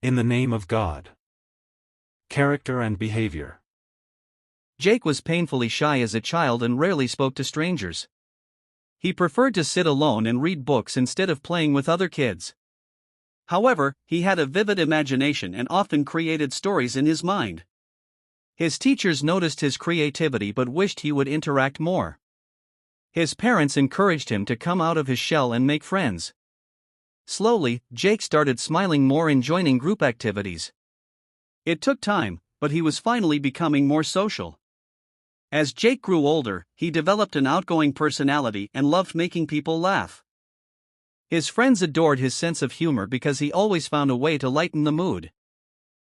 In the name of God. Character and behavior. Jake was painfully shy as a child and rarely spoke to strangers. He preferred to sit alone and read books instead of playing with other kids. However, he had a vivid imagination and often created stories in his mind. His teachers noticed his creativity but wished he would interact more. His parents encouraged him to come out of his shell and make friends. Slowly, Jake started smiling more and joining group activities. It took time, but he was finally becoming more social. As Jake grew older, he developed an outgoing personality and loved making people laugh. His friends adored his sense of humor because he always found a way to lighten the mood.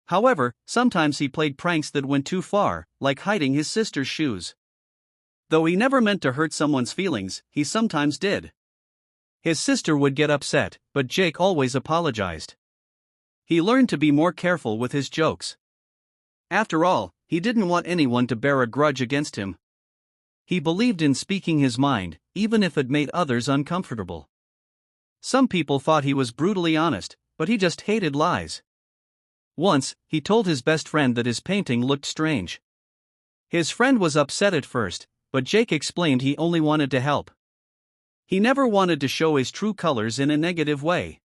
However, sometimes he played pranks that went too far, like hiding his sister's shoes. Though he never meant to hurt someone's feelings, he sometimes did. His sister would get upset, but Jake always apologized. He learned to be more careful with his jokes. After all, he didn't want anyone to bear a grudge against him. He believed in speaking his mind, even if it made others uncomfortable. Some people thought he was brutally honest, but he just hated lies. Once, he told his best friend that his painting looked strange. His friend was upset at first, but Jake explained he only wanted to help. He never wanted to show his true colors in a negative way.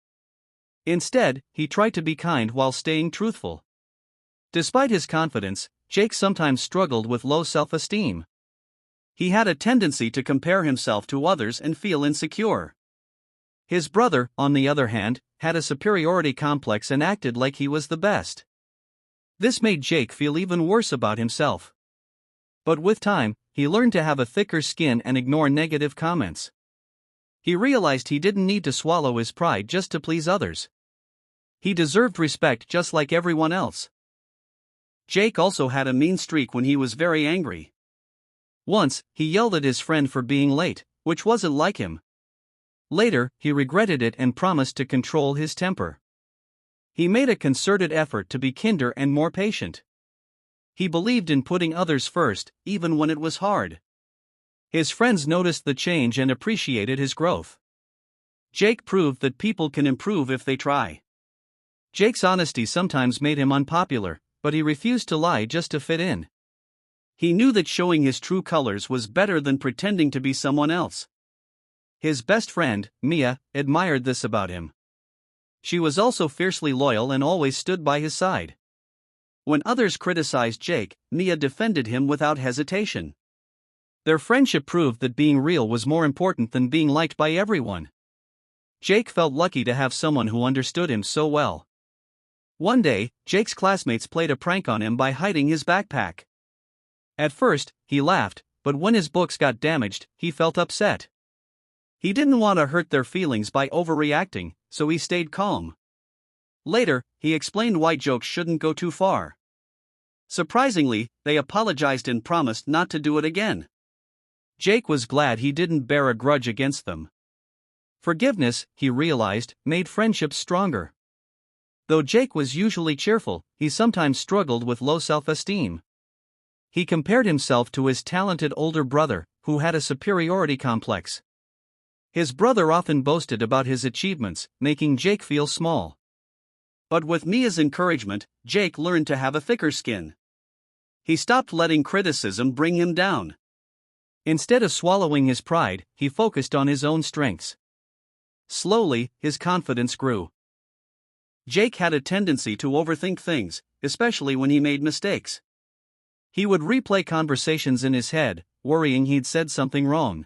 Instead, he tried to be kind while staying truthful. Despite his confidence, Jake sometimes struggled with low self-esteem. He had a tendency to compare himself to others and feel insecure. His brother, on the other hand, had a superiority complex and acted like he was the best. This made Jake feel even worse about himself. But with time, he learned to have a thicker skin and ignore negative comments. He realized he didn't need to swallow his pride just to please others. He deserved respect just like everyone else. Jake also had a mean streak when he was very angry. Once, he yelled at his friend for being late, which wasn't like him. Later, he regretted it and promised to control his temper. He made a concerted effort to be kinder and more patient. He believed in putting others first, even when it was hard. His friends noticed the change and appreciated his growth. Jake proved that people can improve if they try. Jake's honesty sometimes made him unpopular, but he refused to lie just to fit in. He knew that showing his true colors was better than pretending to be someone else. His best friend, Mia, admired this about him. She was also fiercely loyal and always stood by his side. When others criticized Jake, Mia defended him without hesitation. Their friendship proved that being real was more important than being liked by everyone. Jake felt lucky to have someone who understood him so well. One day, Jake's classmates played a prank on him by hiding his backpack. At first, he laughed, but when his books got damaged, he felt upset. He didn't want to hurt their feelings by overreacting, so he stayed calm. Later, he explained why jokes shouldn't go too far. Surprisingly, they apologized and promised not to do it again. Jake was glad he didn't bear a grudge against them. Forgiveness, he realized, made friendships stronger. Though Jake was usually cheerful, he sometimes struggled with low self-esteem. He compared himself to his talented older brother, who had a superiority complex. His brother often boasted about his achievements, making Jake feel small. But with Mia's encouragement, Jake learned to have a thicker skin. He stopped letting criticism bring him down. Instead of swallowing his pride, he focused on his own strengths. Slowly, his confidence grew. Jake had a tendency to overthink things, especially when he made mistakes. He would replay conversations in his head, worrying he'd said something wrong.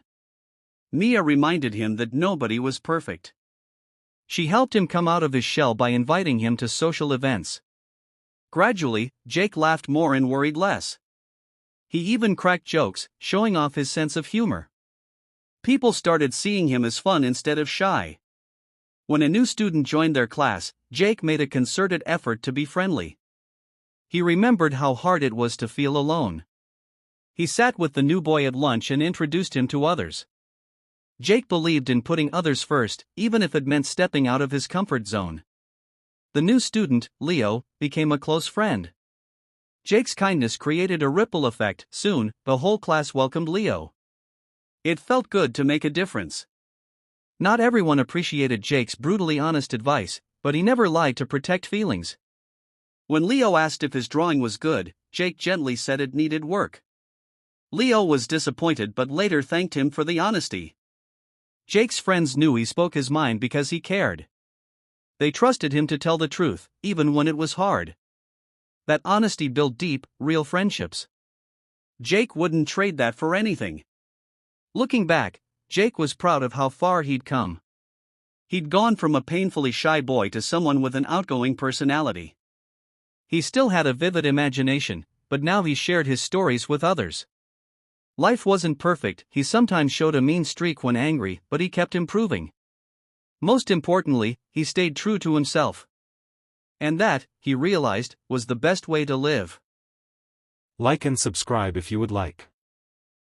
Mia reminded him that nobody was perfect. She helped him come out of his shell by inviting him to social events. Gradually, Jake laughed more and worried less. He even cracked jokes, showing off his sense of humor. People started seeing him as fun instead of shy. When a new student joined their class, Jake made a concerted effort to be friendly. He remembered how hard it was to feel alone. He sat with the new boy at lunch and introduced him to others. Jake believed in putting others first, even if it meant stepping out of his comfort zone. The new student, Leo, became a close friend. Jake's kindness created a ripple effect. Soon, the whole class welcomed Leo. It felt good to make a difference. Not everyone appreciated Jake's brutally honest advice, but he never lied to protect feelings. When Leo asked if his drawing was good, Jake gently said it needed work. Leo was disappointed but later thanked him for the honesty. Jake's friends knew he spoke his mind because he cared. They trusted him to tell the truth, even when it was hard. That honesty built deep, real friendships. Jake wouldn't trade that for anything. Looking back, Jake was proud of how far he'd come. He'd gone from a painfully shy boy to someone with an outgoing personality. He still had a vivid imagination, but now he shared his stories with others. Life wasn't perfect, he sometimes showed a mean streak when angry, but he kept improving. Most importantly, he stayed true to himself. And that, he realized, was the best way to live. Like and subscribe if you would like.